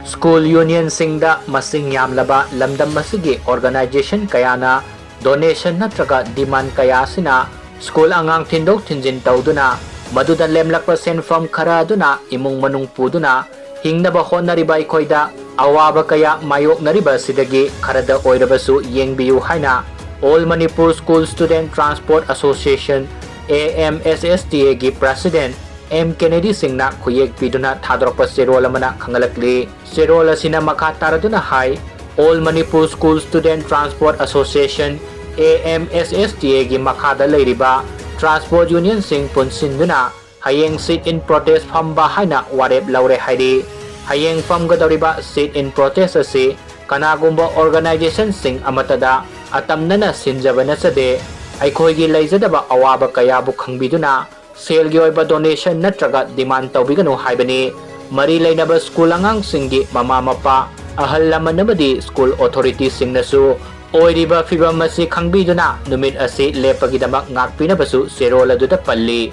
School union singda masing yamlaba lamdam masigi organization kayana donation natraga demand kaya sina school angang tindok tinjin tawduna maduda lemlakpa senfam khara duna imung manung puduna hingnaba honnariba ikoida awaba kaya mayoknariba sidagi kharada oirabasu yengbiyu haina All Manipur School Student Transport Association AMSSTA gi President M Kennedy Singhna khuyek piduna thadorpa serol amana khangalakli serol asina makha taraduna hai All Manipur School Student Transport Association AMSSTA gi makhada leiriba Transport Union Singh punsinduna Hayeng sit in protest phamba haina warep laure haidi Hayeng Famgadouri sit in protest asi kanagumba organization sing amatada atamnana sinjabana sade aikhoigi leijadaba awaba kayabu khangbiduna selgi oiba donation natraga demand tawbiganu haibani mari leinaba school angang singi mama mapa ahal lamanamadi school authority singnasu oiriba fibam masi khangbiduna numit asi lepagidamak ngakpinabasu serola duda palli